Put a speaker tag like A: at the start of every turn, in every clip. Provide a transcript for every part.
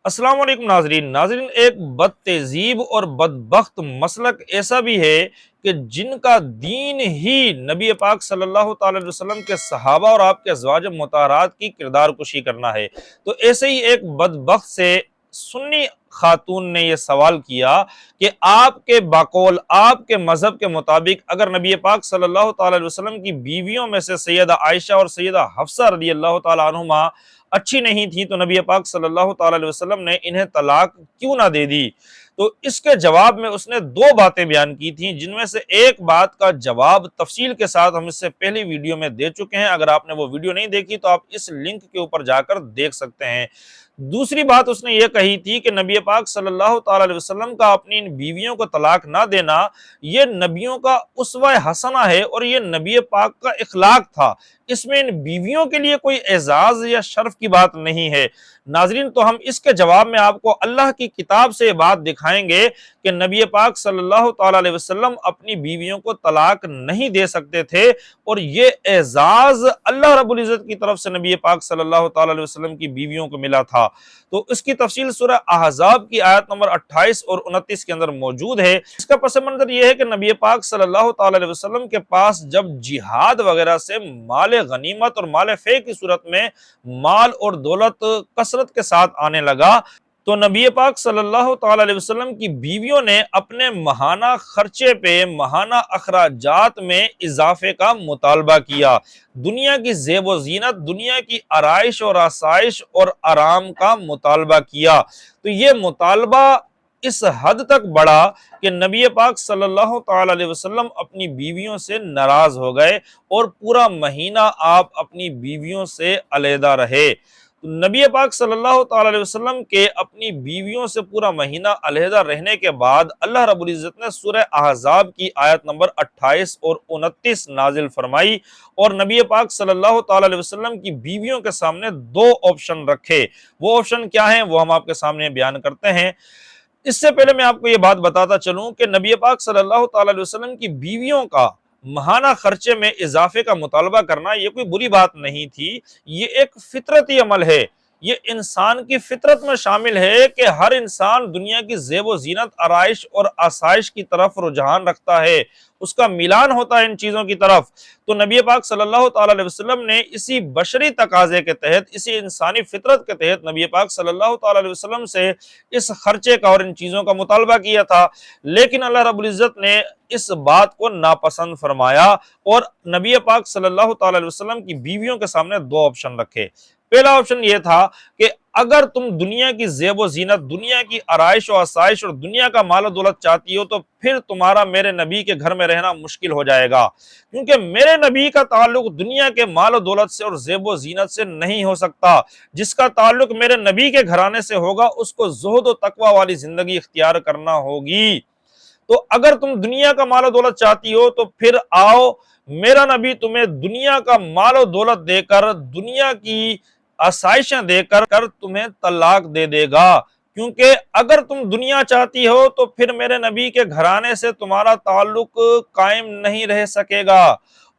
A: السلام علیکم ناظرین ایک بد تہذیب اور بدبخت مسلک ایسا بھی ہے کہ جن کا دین ہی نبی پاک صلی اللہ تعالی علیہ وسلم کے صحابہ اور آپ کے ازواج مطہرات کی کردار کشی کرنا ہے۔ تو ایسے ہی ایک بدبخت سے سنی خاتون نے یہ سوال کیا کہ آپ کے باقول آپ کے مذہب کے مطابق اگر نبی پاک صلی اللہ تعالی علیہ وسلم کی بیویوں میں سے سیدہ عائشہ اور سیدہ حفصہ رضی اللہ تعالی عنہما اچھی نہیں تھی تو نبی پاک صلی اللہ تعالی علیہ وسلم نے انہیں طلاق کیوں نہ دے دی؟ تو اس کے جواب میں اس نے دو باتیں بیان کی تھیں، جن میں سے ایک بات کا جواب تفصیل کے ساتھ ہم اس سے پہلی ویڈیو میں دے چکے ہیں۔ اگر آپ نے وہ ویڈیو نہیں دیکھی تو آپ اس لنک کے اوپر جا کر دیکھ سکتے ہیں۔ دوسری بات اس نے یہ کہی تھی کہ نبی پاک صلی اللہ تعالی علیہ وسلم کا اپنی ان بیویوں کو طلاق نہ دینا یہ نبیوں کا اسوہ حسنہ ہے اور یہ نبی پاک کا اخلاق تھا، اس میں ان بیویوں کے لیے کوئی اعزاز یا شرف کی بات نہیں ہے۔ ناظرین، تو ہم اس کے جواب میں آپ کو اللہ کی کتاب سے یہ بات دکھائیں گے کہ نبی پاک صلی اللہ تعالی علیہ وسلم اپنی بیویوں کو طلاق نہیں دے سکتے تھے اور یہ اعزاز اللہ رب العزت کی طرف سے نبی پاک صلی اللہ تعالی علیہ وسلم کی بیویوں کو ملا تھا۔ تو اس کی تفصیل سورہ احزاب کی آیت نمبر 28 اور 29 کے اندر موجود ہے۔ اس کا پس منظر یہ ہے کہ نبی پاک صلی اللہ تعالی علیہ وسلم کے پاس جب جہاد وغیرہ سے مال غنیمت اور مال فے کی صورت میں مال اور دولت کثرت کے ساتھ آنے لگا تو نبی پاک صلی اللہ تعالی علیہ وسلم کی بیویوں نے اپنے ماہانہ خرچے پہ ماہانہ اخراجات میں اضافے کا مطالبہ کیا، دنیا کی زیب و زینت، دنیا کی آرائش اور آسائش اور آرام کا مطالبہ کیا۔ تو یہ مطالبہ اس حد تک بڑھا کہ نبی پاک صلی اللہ تعالی علیہ وسلم اپنی بیویوں سے ناراض ہو گئے اور پورا مہینہ آپ اپنی بیویوں سے علیحدہ رہے۔ نبی پاک صلی اللہ تعالی علیہ وسلم کے اپنی بیویوں سے پورا مہینہ علیحدہ رہنے کے بعد اللہ رب العزت نے سورہ احزاب کی آیت نمبر 28 اور 29 نازل فرمائی اور نبی پاک صلی اللہ تعالی علیہ وسلم کی بیویوں کے سامنے دو آپشن رکھے۔ وہ آپشن کیا ہیں وہ ہم آپ کے سامنے بیان کرتے ہیں۔ اس سے پہلے میں آپ کو یہ بات بتاتا چلوں کہ نبی پاک صلی اللہ تعالی علیہ وسلم کی بیویوں کا ماہانہ خرچے میں اضافے کا مطالبہ کرنا یہ کوئی بری بات نہیں تھی، یہ ایک فطرتی عمل ہے، یہ انسان کی فطرت میں شامل ہے کہ ہر انسان دنیا کی زیب و زینت، آرائش اور آسائش کی طرف رجحان رکھتا ہے، اس کا میلان ہوتا ہے ان چیزوں کی طرف۔ تو نبی پاک صلی اللہ تعالی علیہ وسلم نے اسی بشری تقاضے کے تحت، اسی انسانی فطرت کے تحت نبی پاک صلی اللہ تعالی علیہ وسلم سے اس خرچے کا اور ان چیزوں کا مطالبہ کیا تھا، لیکن اللہ رب العزت نے اس بات کو ناپسند فرمایا اور نبی پاک صلی اللہ تعالی علیہ وسلم کی بیویوں کے سامنے دو آپشن رکھے۔ پہلا آپشن یہ تھا کہ اگر تم دنیا کی زیب و زینت، دنیا کی آرائش و آسائش اور دنیا کا مال و دولت چاہتی ہو تو پھر تمہارا میرے نبی کے گھر میں رہنا مشکل ہو جائے گا، کیونکہ میرے نبی کا تعلق دنیا کے مال و دولت سے اور زیب و زینت سے نہیں ہو سکتا۔ جس کا تعلق میرے نبی کے گھرانے سے ہوگا اس کو زہد و تقوی والی زندگی اختیار کرنا ہوگی۔ تو اگر تم دنیا کا مال و دولت چاہتی ہو تو پھر آؤ، میرا نبی تمہیں دنیا کا مال و دولت دے کر، دنیا کی آسائشیں دے کر تمہیں طلاق دے دے گا، کیونکہ اگر تم دنیا چاہتی ہو تو پھر میرے نبی کے گھرانے سے تمہارا تعلق قائم نہیں رہ سکے گا۔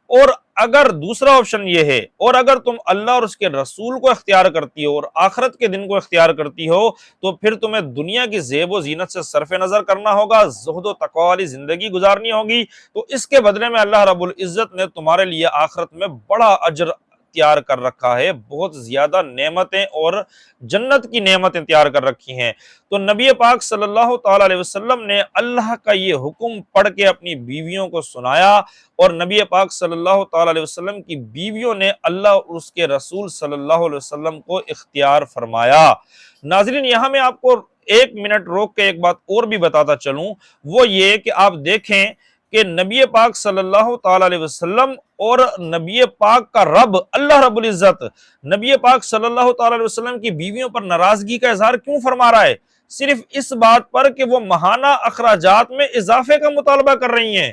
A: اور اگر دوسرا آپشن یہ ہے، اور اگر تم اللہ اور اس کے رسول کو اختیار کرتی ہو اور آخرت کے دن کو اختیار کرتی ہو تو پھر تمہیں دنیا کی زیب و زینت سے صرف نظر کرنا ہوگا، زہد و تقوی والی زندگی گزارنی ہوگی، تو اس کے بدلے میں اللہ رب العزت نے تمہارے لیے آخرت میں بڑا اجر تیار کر رکھا ہے، بہت زیادہ نعمتیں اور جنت کی نعمتیں تیار کر رکھی ہیں۔ تو نبی پاک صلی اللہ تعالی علیہ وسلم نے اللہ کا یہ حکم پڑھ کے اپنی بیویوں کو سنایا اور نبی پاک صلی اللہ تعالی علیہ وسلم کی بیویوں نے اللہ اور اس کے رسول صلی اللہ علیہ وسلم کو اختیار فرمایا۔ ناظرین، یہاں میں آپ کو ایک منٹ روک کے ایک بات اور بھی بتاتا چلوں، وہ یہ کہ آپ دیکھیں کہ نبی پاک صلی اللہ تعالی علیہ وسلم اور نبی پاک کا رب اللہ رب العزت نبی پاک صلی اللہ تعالی علیہ وسلم کی بیویوں پر ناراضگی کا اظہار کیوں فرما رہا ہے؟ صرف اس بات پر کہ وہ ماہانہ اخراجات میں اضافے کا مطالبہ کر رہی ہیں۔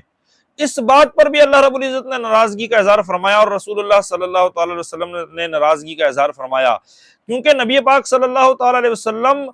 A: اس بات پر بھی اللہ رب العزت نے ناراضگی کا اظہار فرمایا اور رسول اللہ صلی اللہ تعالی علیہ وسلم نے ناراضگی کا اظہار فرمایا، کیونکہ نبی پاک صلی اللہ تعالی علیہ وسلم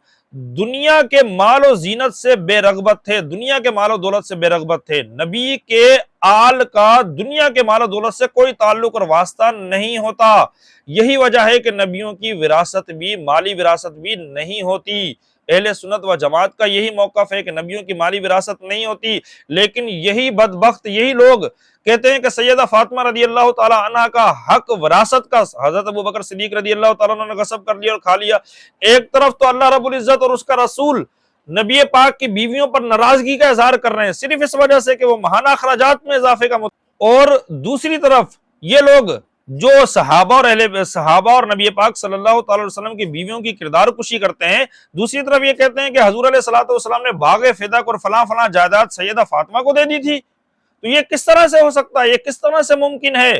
A: دنیا کے مال و زینت سے بے رغبت تھے، دنیا کے مال و دولت سے بے رغبت تھے۔ نبی کے آل کا دنیا کے مال و دولت سے کوئی تعلق اور واسطہ نہیں ہوتا۔ یہی وجہ ہے کہ نبیوں کی وراثت بھی، مالی وراثت بھی نہیں ہوتی۔ اہل سنت و جماعت کا یہی موقف ہے کہ نبیوں کی مالی وراثت نہیں ہوتی، لیکن یہی بدبخت، یہی لوگ کہتے ہیں کہ سیدہ فاطمہ رضی اللہ تعالی عنہ کا حق وراثت کا حضرت ابوبکر صدیق رضی اللہ تعالیٰ عنہ نے غصب کر لیا اور کھا لیا۔ ایک طرف تو اللہ رب العزت اور اس کا رسول نبی پاک کی بیویوں پر ناراضگی کا اظہار کر رہے ہیں صرف اس وجہ سے کہ وہ ماہانہ اخراجات میں اضافے کا اور دوسری طرف یہ لوگ جو صحابہ اور نبی پاک صلی اللہ تعالی علیہ وسلم کی بیویوں کی کردار کشی کرتے ہیں، دوسری طرف یہ کہتے ہیں کہ حضور علیہ الصلوۃ والسلام نے باغ فدق اور فلاں فلاں جائیداد سیدہ فاطمہ کو دے دی تھی۔ تو یہ کس طرح سے ہو سکتا ہے، یہ کس طرح سے ممکن ہے؟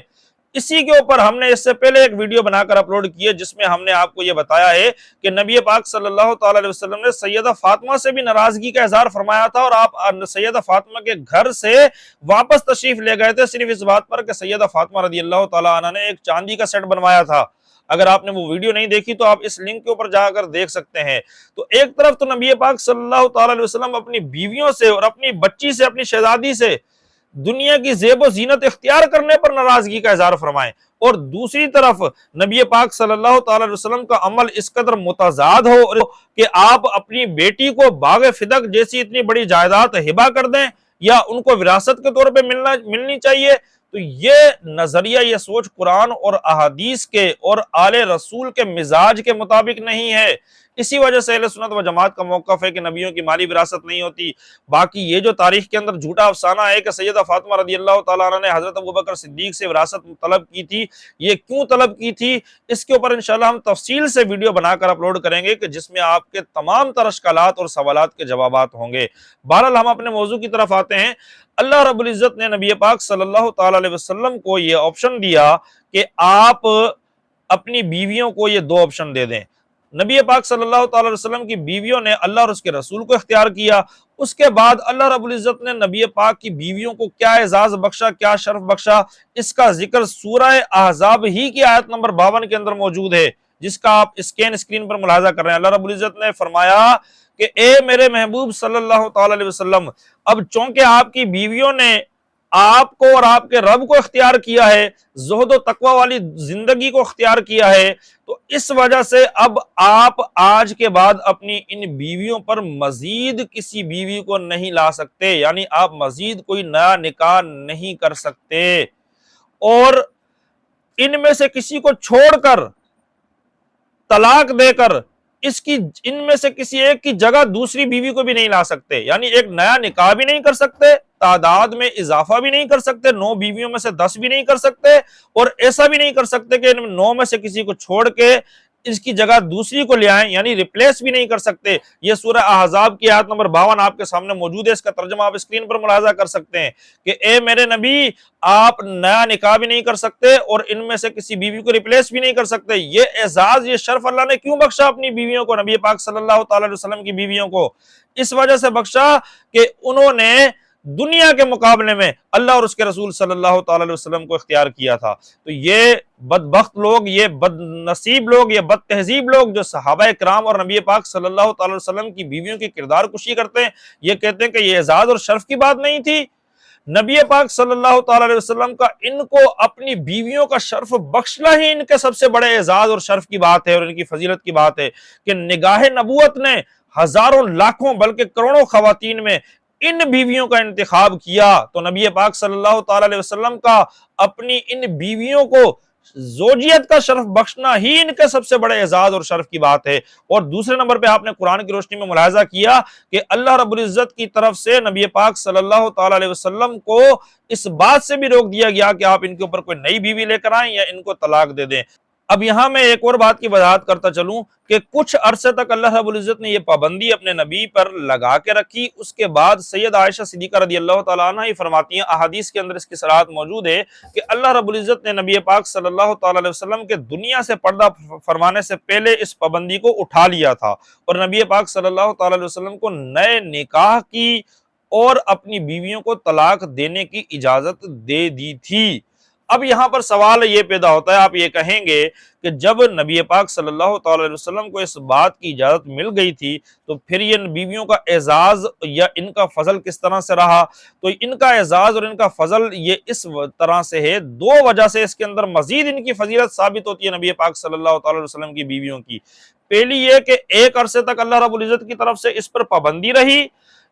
A: اسی کے اوپر ہم نے اس سے پہلے ایک ویڈیو بنا کر اپلوڈ کی ہے جس میں ہم نے آپ کو یہ بتایا ہے کہ نبی پاک صلی اللہ تعالی علیہ وسلم نے سیدہ فاطمہ سے بھی ناراضگی کا اظہار فرمایا تھا، اور آپ سیدہ فاطمہ کے گھر سے واپس تشریف لے گئے تھے صرف اس بات پر کہ سیدہ فاطمہ رضی اللہ تعالی عنہ نے ایک چاندی کا سیٹ بنوایا تھا۔ اگر آپ نے وہ ویڈیو نہیں دیکھی تو آپ اس لنک کے اوپر جا کر دیکھ سکتے ہیں۔ تو ایک طرف تو نبی پاک صلی اللہ تعالی علیہ وسلم اپنی بیویوں سے اور اپنی بچی سے، اپنی شہزادی سے دنیا کی زیب و زینت اختیار کرنے پر ناراضگی کا اظہار فرمائیں، اور دوسری طرف نبی پاک صلی اللہ تعالی علیہ وسلم کا عمل اس قدر متضاد ہو کہ آپ اپنی بیٹی کو باغ فدق جیسی اتنی بڑی جائیداد ہبہ کر دیں یا ان کو وراثت کے طور پہ ملنی چاہیے۔ تو یہ نظریہ، یہ سوچ قرآن اور احادیث کے اور آل رسول کے مزاج کے مطابق نہیں ہے۔ اسی وجہ سے اہل سنت و جماعت کا موقف ہے کہ نبیوں کی مالی وراثت نہیں ہوتی۔ باقی یہ جو تاریخ کے اندر جھوٹا افسانہ ہے کہ سیدہ فاطمہ رضی اللہ تعالیٰ عنہ نے حضرت ابوبکر صدیق سے وراثت طلب کی تھی، یہ کیوں طلب کی تھی، اس کے اوپر انشاءاللہ ہم تفصیل سے ویڈیو بنا کر اپلوڈ کریں گے کہ جس میں آپ کے تمام تر اشکالات اور سوالات کے جوابات ہوں گے۔ بہرحال ہم اپنے موضوع کی طرف آتے ہیں۔ اللہ رب العزت نے نبی پاک صلی اللہ تعالی علیہ وسلم کو یہ آپشن دیا کہ آپ اپنی بیویوں کو یہ دو آپشن دے دیں۔ نبی پاک صلی اللہ تعالی علیہ وسلم کی بیویوں نے اللہ اور اس کے رسول کو اختیار کیا۔ اس کے بعد اللہ رب العزت نے نبی پاک کی بیویوں کو کیا اعزاز بخشا، کیا شرف بخشا، اس کا ذکر سورہ احزاب ہی کی آیت نمبر 52 کے اندر موجود ہے، جس کا آپ اسکرین پر ملاحظہ کر رہے ہیں۔ اللہ رب العزت نے فرمایا کہ اے میرے محبوب صلی اللہ تعالی علیہ وسلم، اب چونکہ آپ کی بیویوں نے آپ کو اور آپ کے رب کو اختیار کیا ہے، زہد و تقوی والی زندگی کو اختیار کیا ہے، تو اس وجہ سے اب آپ آج کے بعد اپنی ان بیویوں پر مزید کسی بیوی کو نہیں لا سکتے، یعنی آپ مزید کوئی نیا نکاح نہیں کر سکتے، اور ان میں سے کسی کو چھوڑ کر، طلاق دے کر، ان میں سے کسی ایک کی جگہ دوسری بیوی کو بھی نہیں لا سکتے، یعنی ایک نیا نکاح بھی نہیں کر سکتے، تعداد میں اضافہ بھی نہیں کر سکتے، 9 بیویوں میں سے 10 بھی نہیں کر سکتے، اور ایسا بھی نہیں کر سکتے کہ ان 9 میں سے کسی کو چھوڑ کے اس کی جگہ دوسری کو لے آئیں، یعنی ریپلیس بھی نہیں کر سکتے۔ یہ سورہ احزاب کی آیت نمبر 52 آپ کے سامنے موجود ہے، اس کا ترجمہ آپ اسکرین پر ملاحظہ کر سکتے ہیں کہ اے میرے نبی، آپ نیا نکاح بھی نہیں کر سکتے اور ان میں سے کسی بیوی کو ریپلیس بھی نہیں کر سکتے۔ یہ اعزاز، یہ شرف اللہ نے کیوں بخشا اپنی بیویوں کو، نبی پاک صلی اللہ تعالی علیہ وسلم کی بیویوں کو؟ اس وجہ سے بخشا کہ انہوں نے دنیا کے مقابلے میں اللہ اور اس کے رسول صلی اللہ تعالی علیہ وسلم کو اختیار کیا تھا۔ تو یہ بدبخت لوگ، یہ بد نصیب لوگ، یہ بد تہذیب لوگ جو صحابہ کرام اور نبی پاک صلی اللہ تعالی علیہ وسلم کی بیویوں کی کردار کشی کرتے ہیں، یہ کہتے ہیں کہ یہ اعزاز اور شرف کی بات نہیں تھی۔ نبی پاک صلی اللہ تعالی علیہ وسلم کا ان کو اپنی بیویوں کا شرف بخشنا ہی ان کے سب سے بڑے اعزاز اور شرف کی بات ہے اور ان کی فضیلت کی بات ہے کہ نگاہ نبوت نے ہزاروں، لاکھوں، بلکہ کروڑوں خواتین میں ان بیویوں کا انتخاب کیا۔ تو نبی پاک صلی اللہ تعالی علیہ وسلم کا اپنی ان بیویوں کو زوجیت کا شرف بخشنا ہی ان کے سب سے بڑے اعزاز اور شرف کی بات ہے۔ اور دوسرے نمبر پہ آپ نے قرآن کی روشنی میں ملاحظہ کیا کہ اللہ رب العزت کی طرف سے نبی پاک صلی اللہ تعالی علیہ وسلم کو اس بات سے بھی روک دیا گیا کہ آپ ان کے اوپر کوئی نئی بیوی لے کر آئیں یا ان کو طلاق دے دیں۔ اب یہاں میں ایک اور بات کی وضاحت کرتا چلوں کہ کچھ عرصے تک اللہ رب العزت نے یہ پابندی اپنے نبی پر لگا کے رکھی، اس کے بعد سید عائشہ صدیقہ رضی اللہ تعالیٰ عنہ ہی فرماتی ہیں، احادیث کے اندر اس کی صراحت موجود ہے کہ اللہ رب العزت نے نبی پاک صلی اللہ تعالی علیہ وسلم کے دنیا سے پردہ فرمانے سے پہلے اس پابندی کو اٹھا لیا تھا، اور نبی پاک صلی اللہ تعالی علیہ وسلم کو نئے نکاح کی اور اپنی بیویوں کو طلاق دینے کی اجازت دے دی تھی۔ اب یہاں پر سوال یہ پیدا ہوتا ہے، آپ یہ کہیں گے کہ جب نبی پاک صلی اللہ تعالی علیہ وسلم کو اس بات کی اجازت مل گئی تھی تو پھر یہ بیویوں کا اعزاز یا ان کا فضل کس طرح سے رہا؟ تو ان کا اعزاز اور ان کا فضل یہ اس طرح سے ہے، دو وجہ سے اس کے اندر مزید ان کی فضیلت ثابت ہوتی ہے نبی پاک صلی اللہ تعالی علیہ وسلم کی بیویوں کی۔ پہلی یہ کہ ایک عرصے تک اللہ رب العزت کی طرف سے اس پر پابندی رہی،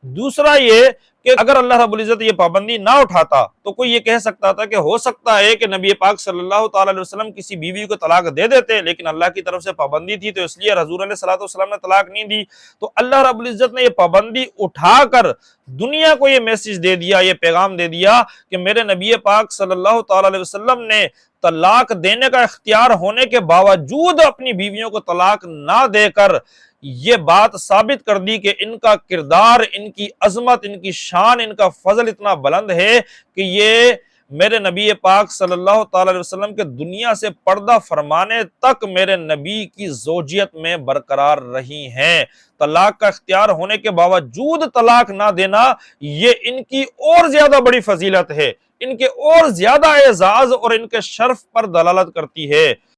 A: دوسرا یہ کہ اگر اللہ رب العزت یہ پابندی نہ اٹھاتا تو کوئی یہ کہہ سکتا تھا کہ ہو سکتا ہے کہ نبی پاک صلی اللہ تعالی علیہ وسلم کسی بیوی کو طلاق دے دیتے، لیکن اللہ کی طرف سے پابندی تھی تو اس لیے حضور علیہ الصلوۃ والسلام نے طلاق نہیں دی۔ تو اللہ رب العزت نے یہ پابندی اٹھا کر دنیا کو یہ میسج دے دیا، یہ پیغام دے دیا کہ میرے نبی پاک صلی اللہ تعالی علیہ وسلم نے طلاق دینے کا اختیار ہونے کے باوجود اپنی بیویوں کو طلاق نہ دے کر یہ بات ثابت کر دی کہ ان کا کردار، ان کی عظمت، ان کی شان، ان کا فضل اتنا بلند ہے کہ یہ میرے نبی پاک صلی اللہ تعالی علیہ وسلم کے دنیا سے پردہ فرمانے تک میرے نبی کی زوجیت میں برقرار رہی ہیں۔ طلاق کا اختیار ہونے کے باوجود طلاق نہ دینا یہ ان کی اور زیادہ بڑی فضیلت ہے، ان کے اور زیادہ اعزاز اور ان کے شرف پر دلالت کرتی ہے۔